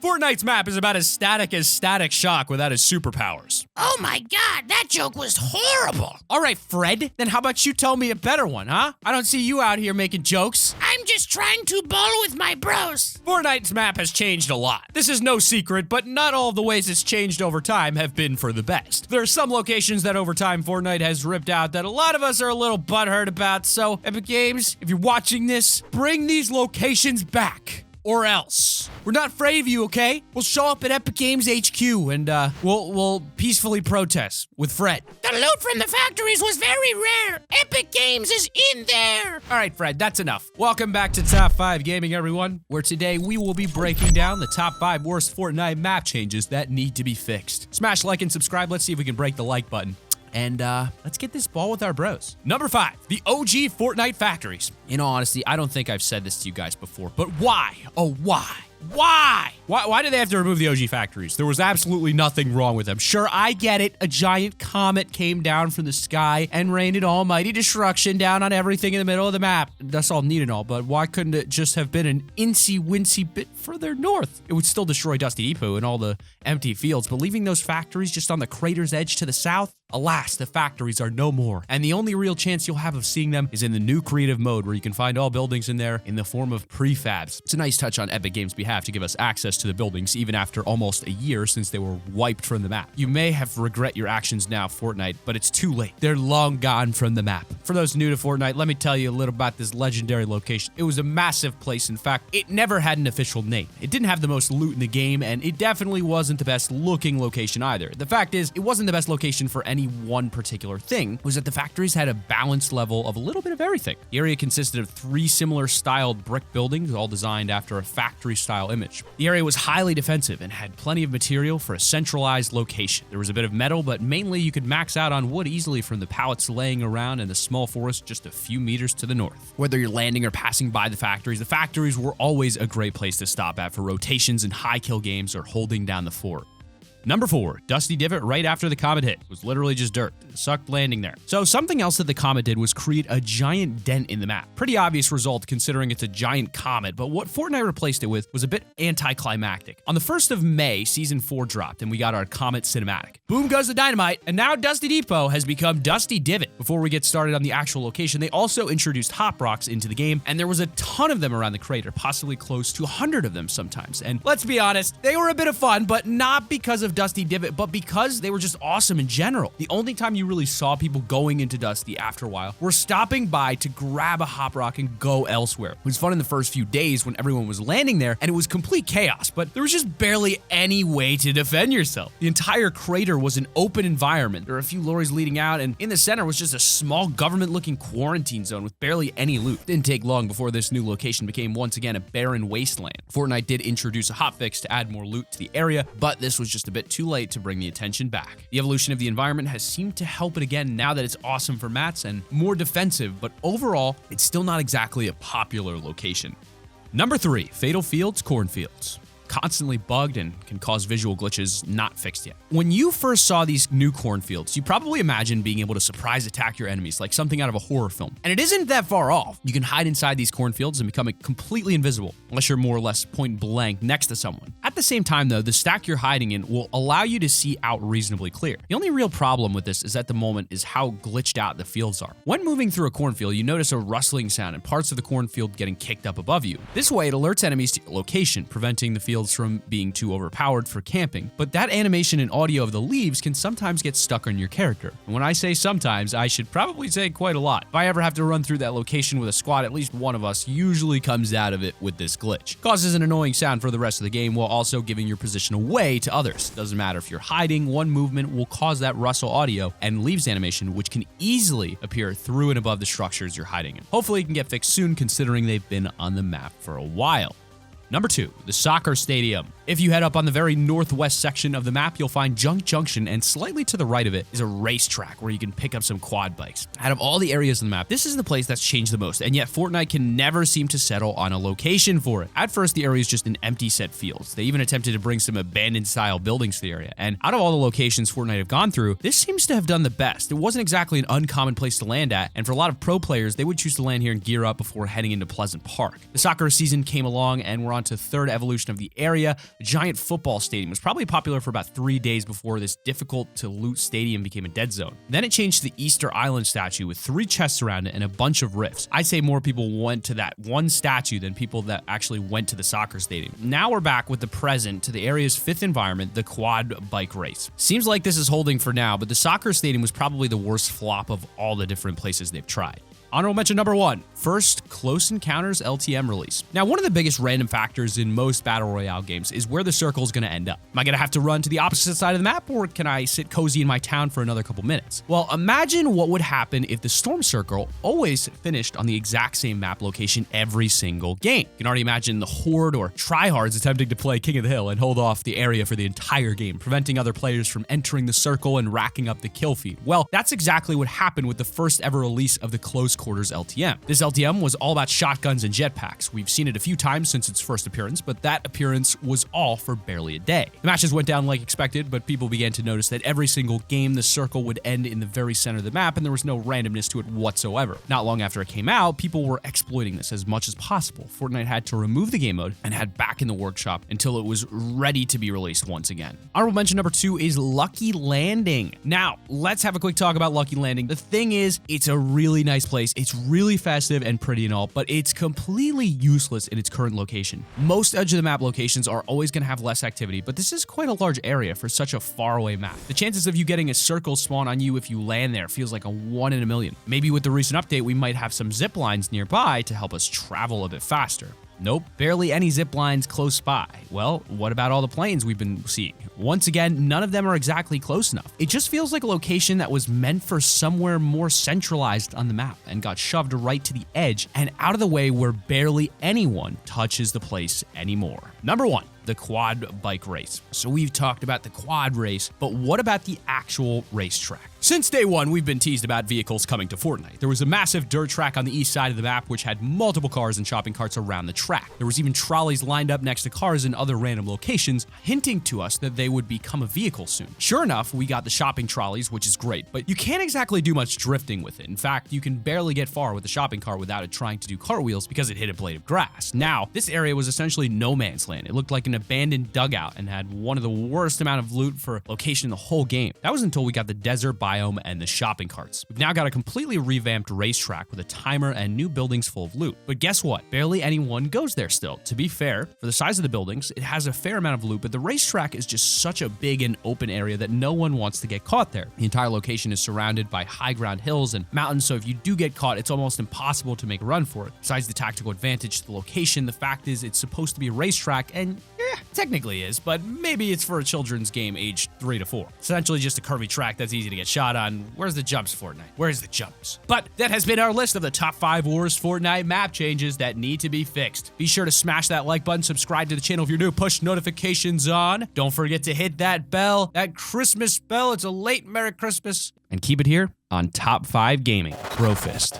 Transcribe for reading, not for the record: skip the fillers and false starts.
Fortnite's map is about as Static Shock without his superpowers. Oh my god, that joke was horrible. All right, Fred, then how about you tell me a better one, huh? I don't see you out here making jokes. I'm just trying to ball with my bros. Fortnite's map has changed a lot. This is no secret, but not all of the ways it's changed over time have been for the best. There are some locations that over time Fortnite has ripped out that a lot of us are a little butthurt about, so Epic Games, if you're watching this, bring these locations back. Or else. We're not afraid of you, okay? We'll show up at Epic Games HQ and we'll peacefully protest with Fred. The loot from the factories was very rare. Epic Games is in there. All right, Fred, that's enough. Welcome back to Top 5 Gaming, everyone, where today we will be breaking down the top 5 worst Fortnite map changes that need to be fixed. Smash like and subscribe. Let's see if we can break the like button. And let's get this ball with our bros. Number 5, the OG Fortnite factories. In all honesty, I don't think I've said this to you guys before, but why? Oh, why? Why did they have to remove the OG factories? There was absolutely nothing wrong with them. Sure, I get it. A giant comet came down from the sky and rained almighty destruction down on everything in the middle of the map. That's all neat and all, but why couldn't it just have been an incy-wincy bit further north? It would still destroy Dusty Depot and all the empty fields, but leaving those factories just on the crater's edge to the south? Alas, the factories are no more, and the only real chance you'll have of seeing them is in the new creative mode where you can find all buildings in there in the form of prefabs. It's a nice touch on Epic Games' behalf to give us access to the buildings even after almost a year since they were wiped from the map. You may have regret your actions now, Fortnite, but it's too late. They're long gone from the map. For those new to Fortnite, let me tell you a little about this legendary location. It was a massive place. In fact, it never had an official name. It didn't have the most loot in the game, and it definitely wasn't the best looking location either. The fact is, it wasn't the best location for any one particular thing. It was that the factories had a balanced level of a little bit of everything. The area consisted of 3 similar styled brick buildings, all designed after a factory style image. The area was highly defensive and had plenty of material for a centralized location. There was a bit of metal, but mainly you could max out on wood easily from the pallets laying around in the small forest just a few meters to the north. Whether you're landing or passing by the factories were always a great place to stop at for rotations in high kill games or holding down the fort. Number 4, Dusty Divot right after the comet hit. It was literally just dirt. It sucked landing there. So something else that the comet did was create a giant dent in the map. Pretty obvious result considering it's a giant comet, but what Fortnite replaced it with was a bit anticlimactic. On the 1st of May, Season 4 dropped and we got our comet cinematic. Boom goes the dynamite, and now Dusty Depot has become Dusty Divot. Before we get started on the actual location, they also introduced hop rocks into the game, and there was a ton of them around the crater, possibly close to 100 of them sometimes. And let's be honest, they were a bit of fun, but not because of Dusty Divot, but because they were just awesome in general. The only time you really saw people going into Dusty after a while were stopping by to grab a hop rock and go elsewhere. It was fun in the first few days when everyone was landing there, and it was complete chaos, but there was just barely any way to defend yourself. The entire crater was an open environment. There were a few lorries leading out, and in the center was just a small government-looking quarantine zone with barely any loot. It didn't take long before this new location became once again a barren wasteland. Fortnite did introduce a hotfix to add more loot to the area, but this was just a bit too late to bring the attention back. The evolution of the environment has seemed to help it again now that it's awesome for mats and more defensive, but overall, it's still not exactly a popular location. Number 3, Fatal Fields Cornfields. Constantly bugged and can cause visual glitches not fixed yet. When you first saw these new cornfields, you probably imagined being able to surprise attack your enemies like something out of a horror film. And it isn't that far off. You can hide inside these cornfields and become completely invisible, unless you're more or less point blank next to someone. At the same time though, the stack you're hiding in will allow you to see out reasonably clear. The only real problem with this is at the moment is how glitched out the fields are. When moving through a cornfield, you notice a rustling sound and parts of the cornfield getting kicked up above you. This way it alerts enemies to your location, preventing the fields from being too overpowered for camping. But that animation and audio of the leaves can sometimes get stuck on your character. And when I say sometimes, I should probably say quite a lot. If I ever have to run through that location with a squad, at least one of us usually comes out of it with this glitch. Causes an annoying sound for the rest of the game while also giving your position away to others. Doesn't matter if you're hiding, one movement will cause that rustle audio and leaves animation, which can easily appear through and above the structures you're hiding in. Hopefully it can get fixed soon considering they've been on the map for a while. Number 2, the soccer stadium. If you head up on the very northwest section of the map, you'll find Junk Junction, and slightly to the right of it is a racetrack where you can pick up some quad bikes. Out of all the areas on the map, this is the place that's changed the most, and yet Fortnite can never seem to settle on a location for it. At first, the area is just an empty set fields. They even attempted to bring some abandoned style buildings to the area, and out of all the locations Fortnite have gone through, this seems to have done the best. It wasn't exactly an uncommon place to land at, and for a lot of pro players, they would choose to land here and gear up before heading into Pleasant Park. The soccer season came along, and we're on to third evolution of the area. A giant football stadium was probably popular for about 3 days before this difficult to loot stadium became a dead zone. Then it changed to the Easter Island statue with 3 chests around it and a bunch of rifts. I'd say more people went to that one statue than people that actually went to the soccer stadium. Now we're back with the present to the area's 5th environment, the quad bike race. Seems like this is holding for now, but the soccer stadium was probably the worst flop of all the different places they've tried. Honorable mention number 1, first Close Encounters LTM release. Now, one of the biggest random factors in most Battle Royale games is where the circle is going to end up. Am I going to have to run to the opposite side of the map, or can I sit cozy in my town for another couple minutes? Well, imagine what would happen if the Storm Circle always finished on the exact same map location every single game. You can already imagine the Horde or tryhards attempting to play King of the Hill and hold off the area for the entire game, preventing other players from entering the circle and racking up the kill feed. Well, that's exactly what happened with the first ever release of the Close Quarters LTM. This LTM was all about shotguns and jetpacks. We've seen it a few times since its first appearance, but that appearance was all for barely a day. The matches went down like expected, but people began to notice that every single game the circle would end in the very center of the map and there was no randomness to it whatsoever. Not long after it came out, people were exploiting this as much as possible. Fortnite had to remove the game mode and had back in the workshop until it was ready to be released once again. Honorable mention number 2 is Lucky Landing. Now, let's have a quick talk about Lucky Landing. The thing is, it's a really nice place. It's really festive and pretty and all, but it's completely useless in its current location. Most edge of the map locations are always going to have less activity, but this is quite a large area for such a faraway map. The chances of you getting a circle spawn on you if you land there feels like a 1 in a million. Maybe with the recent update, we might have some zip lines nearby to help us travel a bit faster. Nope, barely any zip lines close by. Well, what about all the planes we've been seeing? Once again, none of them are exactly close enough. It just feels like a location that was meant for somewhere more centralized on the map and got shoved right to the edge and out of the way where barely anyone touches the place anymore. Number 1, the quad bike race. So we've talked about the quad race, but what about the actual racetrack? Since day one, we've been teased about vehicles coming to Fortnite. There was a massive dirt track on the east side of the map which had multiple cars and shopping carts around the track. There was even trolleys lined up next to cars in other random locations, hinting to us that they would become a vehicle soon. Sure enough, we got the shopping trolleys, which is great, but you can't exactly do much drifting with it. In fact, you can barely get far with the shopping cart without it trying to do cartwheels because it hit a blade of grass. Now, this area was essentially no man's land. It looked like an abandoned dugout and had one of the worst amount of loot for location in the whole game. That was until we got the desert biome and the shopping carts. We've now got a completely revamped racetrack with a timer and new buildings full of loot. But guess what? Barely anyone goes there still. To be fair, for the size of the buildings, it has a fair amount of loot, but the racetrack is just such a big and open area that no one wants to get caught there. The entire location is surrounded by high ground hills and mountains, so if you do get caught, it's almost impossible to make a run for it. Besides the tactical advantage to the location, the fact is it's supposed to be a racetrack, and technically is, but maybe it's for a children's game aged 3 to 4. Essentially just a curvy track that's easy to get shot on. Where's the jumps, Fortnite? Where's the jumps? But that has been our list of the top 5 worst Fortnite map changes that need to be fixed. Be sure to smash that like button, subscribe to the channel if you're new, push notifications on. Don't forget to hit that bell, that Christmas bell. It's a late Merry Christmas. And keep it here on Top 5 Gaming. Bro Fist.